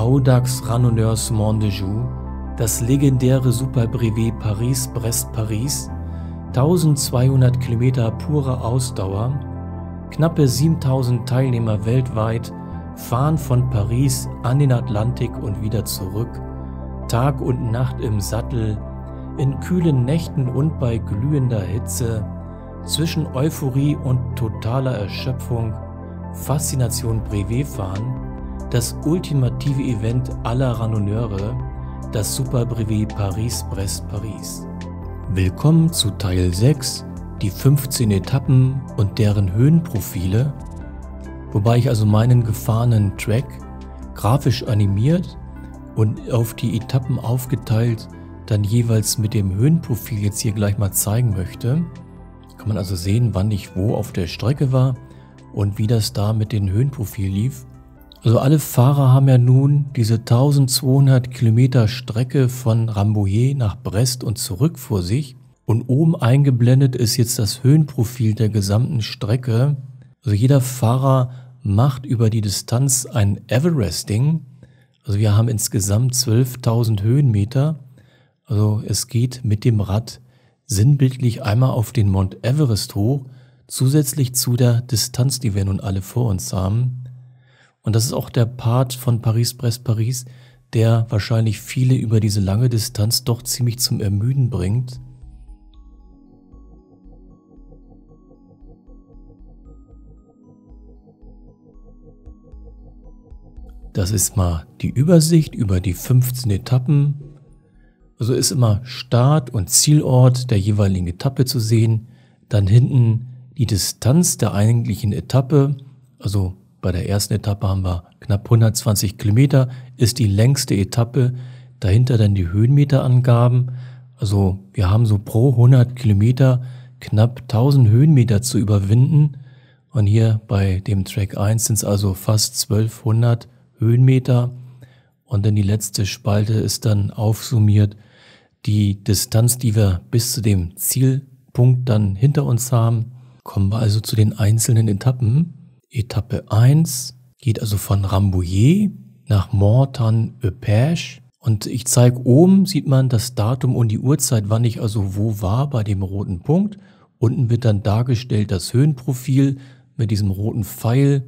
Audax Randonneurs-Mont de Joux, das legendäre Superbrevet Paris-Brest-Paris, 1200 Kilometer pure Ausdauer, knappe 7000 Teilnehmer weltweit, fahren von Paris an den Atlantik und wieder zurück, Tag und Nacht im Sattel, in kühlen Nächten und bei glühender Hitze, zwischen Euphorie und totaler Erschöpfung, Faszination Brevetfahren, das ultimative Event aller Randonneure, das Superbrevet Paris-Brest-Paris. Willkommen zu Teil 6, die 15 Etappen und deren Höhenprofile, wobei ich also meinen gefahrenen Track grafisch animiert und auf die Etappen aufgeteilt dann jeweils mit dem Höhenprofil jetzt hier gleich mal zeigen möchte. Kann man also sehen, wann ich wo auf der Strecke war und wie das da mit dem Höhenprofil lief. Also alle Fahrer haben ja nun diese 1200 Kilometer Strecke von Rambouillet nach Brest und zurück vor sich. Und oben eingeblendet ist jetzt das Höhenprofil der gesamten Strecke. Also jeder Fahrer macht über die Distanz ein Everesting. Also wir haben insgesamt 12.000 Höhenmeter. Also es geht mit dem Rad sinnbildlich einmal auf den Mount Everest hoch, zusätzlich zu der Distanz, die wir nun alle vor uns haben. Und das ist auch der Part von Paris-Brest-Paris, der wahrscheinlich viele über diese lange Distanz doch ziemlich zum Ermüden bringt. Das ist mal die Übersicht über die 15 Etappen. Also ist immer Start- und Zielort der jeweiligen Etappe zu sehen. Dann hinten die Distanz der eigentlichen Etappe. Also bei der ersten Etappe haben wir knapp 120 Kilometer, ist die längste Etappe. Dahinter dann die Höhenmeterangaben. Also wir haben so pro 100 Kilometer knapp 1000 Höhenmeter zu überwinden. Und hier bei dem Track 1 sind es also fast 1200 Höhenmeter. Und dann die letzte Spalte ist dann aufsummiert die Distanz, die wir bis zu dem Zielpunkt dann hinter uns haben. Kommen wir also zu den einzelnen Etappen. Etappe 1 geht also von Rambouillet nach Mortagne-Eperche. Und ich zeige oben, sieht man das Datum und die Uhrzeit, wann ich also wo war bei dem roten Punkt. Unten wird dann dargestellt das Höhenprofil mit diesem roten Pfeil.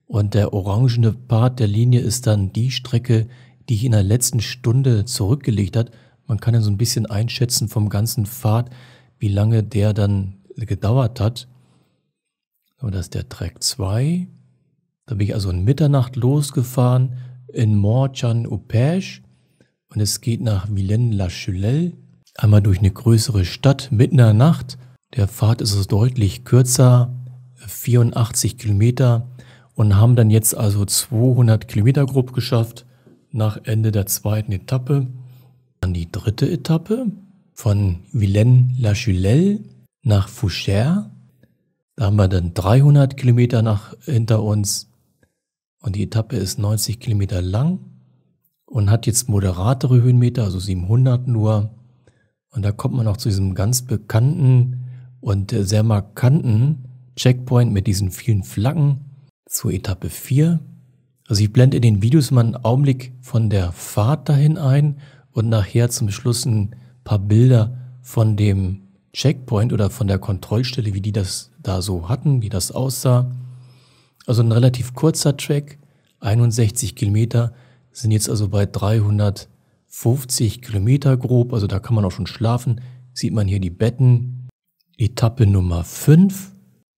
Und der orangene Part der Linie ist dann die Strecke, die ich in der letzten Stunde zurückgelegt habe. Man kann ja so ein bisschen einschätzen vom ganzen Pfad, wie lange der dann gedauert hat. So, das ist der Track 2. Da bin ich also um Mitternacht losgefahren in Mortagne-Eperche. Und es geht nach Vilaine-la-Chelelle. Einmal durch eine größere Stadt mitten in der Nacht. Der Pfad ist also deutlich kürzer, 84 Kilometer. Und haben dann jetzt also 200 Kilometer grob geschafft nach Ende der zweiten Etappe. Dann die dritte Etappe von Vilaine-la-Chelelle nach Fouchères. Da haben wir dann 300 Kilometer hinter uns und die Etappe ist 90 Kilometer lang und hat jetzt moderatere Höhenmeter, also 700 nur. Und da kommt man auch zu diesem ganz bekannten und sehr markanten Checkpoint mit diesen vielen Flaggen. Zur Etappe 4. Also ich blende in den Videos mal einen Augenblick von der Fahrt dahin ein und nachher zum Schluss ein paar Bilder von dem Checkpoint oder von der Kontrollstelle, wie die das da so hatten, wie das aussah. Also ein relativ kurzer Track, 61 Kilometer, sind jetzt also bei 350 Kilometer grob, also da kann man auch schon schlafen. Sieht man hier die Betten. Etappe Nummer 5,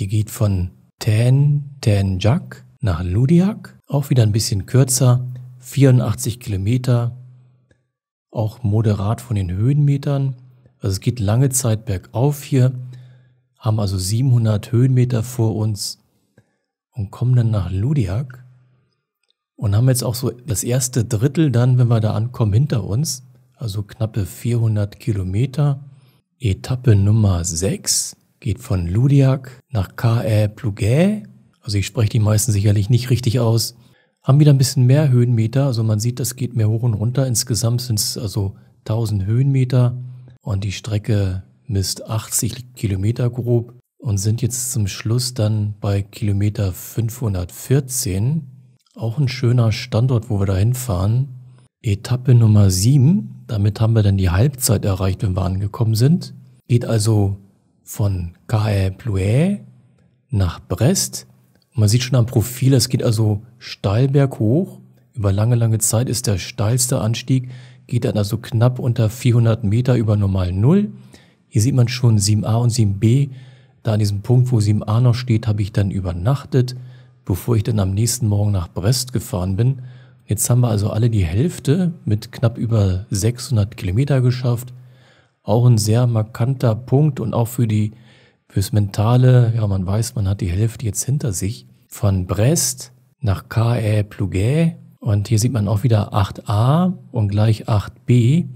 die geht von Taine-Jac nach Loudéac, auch wieder ein bisschen kürzer, 84 Kilometer, auch moderat von den Höhenmetern. Also es geht lange Zeit bergauf hier, haben also 700 Höhenmeter vor uns und kommen dann nach Loudéac und haben jetzt auch so das erste Drittel dann, wenn wir da ankommen, hinter uns, also knappe 400 Kilometer. Etappe Nummer 6. Geht von Loudéac nach Caer-Plouguer, also ich spreche die meisten sicherlich nicht richtig aus, haben wieder ein bisschen mehr Höhenmeter, also man sieht, das geht mehr hoch und runter, insgesamt sind es also 1000 Höhenmeter und die Strecke misst 80 Kilometer grob und sind jetzt zum Schluss dann bei Kilometer 514, Auch ein schöner Standort, wo wir da hinfahren. Etappe Nummer 7. Damit haben wir dann die Halbzeit erreicht, wenn wir angekommen sind. Geht also von Caen-Plouay nach Brest. Man sieht schon am Profil, es geht also steil berghoch. Über lange, lange Zeit ist der steilste Anstieg, geht dann also knapp unter 400 Meter über normal Null. Hier sieht man schon 7a und 7b. Da an diesem Punkt, wo 7a noch steht, habe ich dann übernachtet, bevor ich dann am nächsten Morgen nach Brest gefahren bin. Jetzt haben wir also alle die Hälfte mit knapp über 600 Kilometer geschafft. Auch ein sehr markanter Punkt und auch fürs Mentale, ja, man weiß, man hat die Hälfte jetzt hinter sich. Von Brest nach Caen-Plouay und hier sieht man auch wieder 8a und gleich 8b.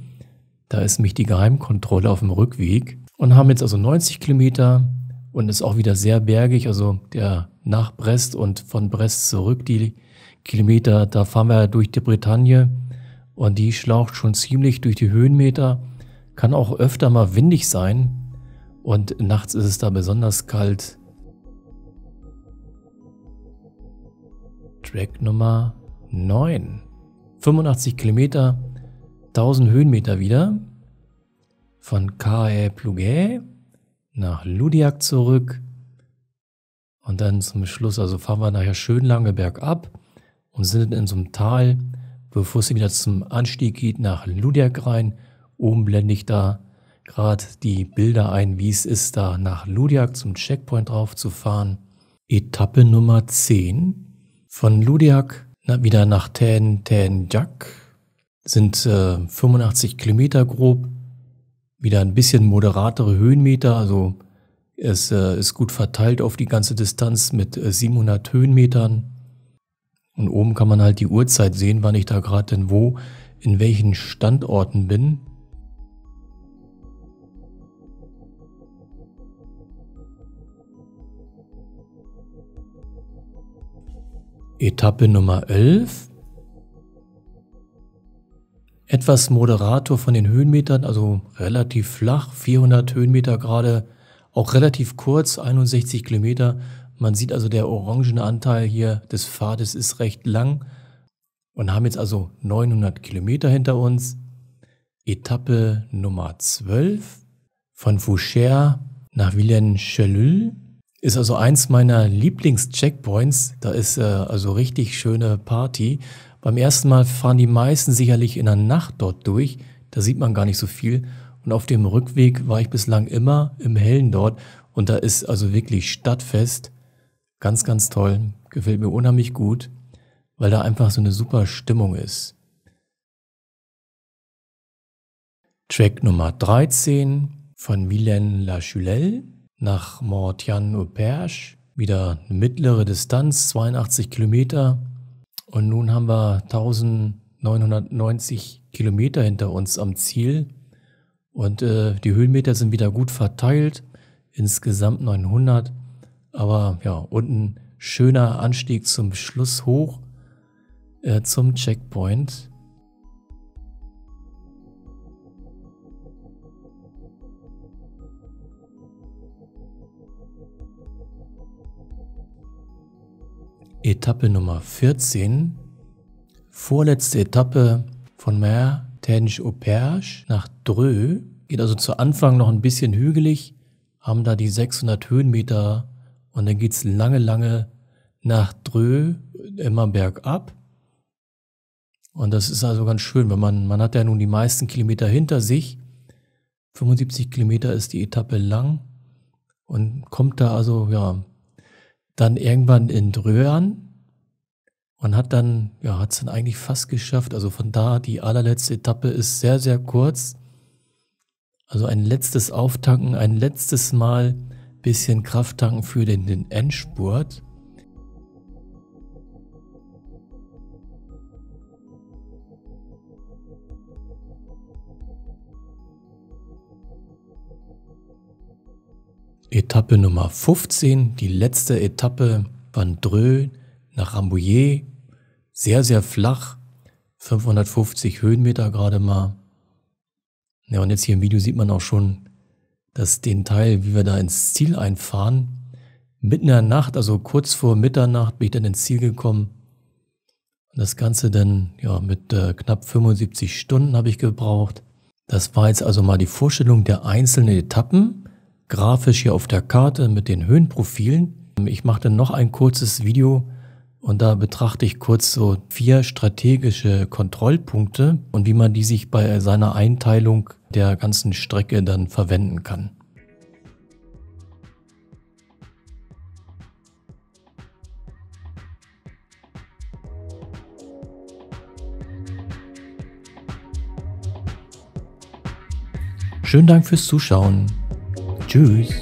Da ist nämlich die Geheimkontrolle auf dem Rückweg und haben jetzt also 90 Kilometer und ist auch wieder sehr bergig, also der nach Brest und von Brest zurück die Kilometer, da fahren wir durch die Bretagne und die schlaucht schon ziemlich durch die Höhenmeter, kann auch öfter mal windig sein und nachts ist es da besonders kalt. Track Nummer 9. 85 Kilometer, 1000 Höhenmeter wieder. Von Caen-Plouay nach Loudiac zurück. Und dann zum Schluss, also fahren wir nachher schön lange bergab und sind in so einem Tal, bevor es wieder zum Anstieg geht nach Loudiac rein. Oben blende ich da gerade die Bilder ein, wie es ist, da nach Loudiac zum Checkpoint drauf zu fahren. Etappe Nummer 10. Von Loudiac wieder nach Ten-Ten-Jac sind 85 Kilometer grob. Wieder ein bisschen moderatere Höhenmeter, also es ist gut verteilt auf die ganze Distanz mit 700 Höhenmetern. Und oben kann man halt die Uhrzeit sehen, wann ich da gerade denn in welchen Standorten bin. Etappe Nummer 11. Etwas moderator von den Höhenmetern, also relativ flach, 400 Höhenmeter gerade, auch relativ kurz, 61 Kilometer. Man sieht also, der orangene Anteil hier des Pfades ist recht lang und haben jetzt also 900 Kilometer hinter uns. Etappe Nummer 12 von Foucher nach Villaines-Chalus ist also eins meiner Lieblings-Checkpoints. Da ist also richtig schöne Party. Beim ersten Mal fahren die meisten sicherlich in der Nacht dort durch. Da sieht man gar nicht so viel. Und auf dem Rückweg war ich bislang immer im Hellen dort. Und da ist also wirklich stadtfest. Ganz, ganz toll. Gefällt mir unheimlich gut, weil da einfach so eine super Stimmung ist. Track Nummer 13 von Villaines-la-Chulelle nach Mortian-au-Perche. Wieder eine mittlere Distanz, 82 Kilometer. Und nun haben wir 1990 Kilometer hinter uns am Ziel. Und die Höhenmeter sind wieder gut verteilt. Insgesamt 900. Aber ja, unten schöner Anstieg zum Schluss hoch zum Checkpoint. Etappe Nummer 14, vorletzte Etappe von Martin-au-Perche nach Dreux. Geht also zu Anfang noch ein bisschen hügelig, haben da die 600 Höhenmeter und dann geht es lange, lange nach Dreux, immer bergab. Und das ist also ganz schön, wenn man hat ja nun die meisten Kilometer hinter sich. 75 Kilometer ist die Etappe lang und kommt da also, ja, dann irgendwann in Dreux an und hat es dann eigentlich fast geschafft. Also von da, die allerletzte Etappe ist sehr, sehr kurz. Also ein letztes Auftanken, ein letztes Mal bisschen Kraft tanken für den Endspurt. Etappe Nummer 15, die letzte Etappe von Dreux nach Rambouillet. Sehr, sehr flach, 550 Höhenmeter gerade mal. Ja, und jetzt hier im Video sieht man auch schon, dass den Teil, wie wir da ins Ziel einfahren, mitten in der Nacht, also kurz vor Mitternacht bin ich dann ins Ziel gekommen. Das Ganze dann ja, mit knapp 75 Stunden habe ich gebraucht. Das war jetzt also mal die Vorstellung der einzelnen Etappen, grafisch hier auf der Karte mit den Höhenprofilen. Ich mache dann noch ein kurzes Video und da betrachte ich kurz so 4 strategische Kontrollpunkte und wie man die sich bei seiner Einteilung der ganzen Strecke dann verwenden kann. Schönen Dank fürs Zuschauen. Tschüss.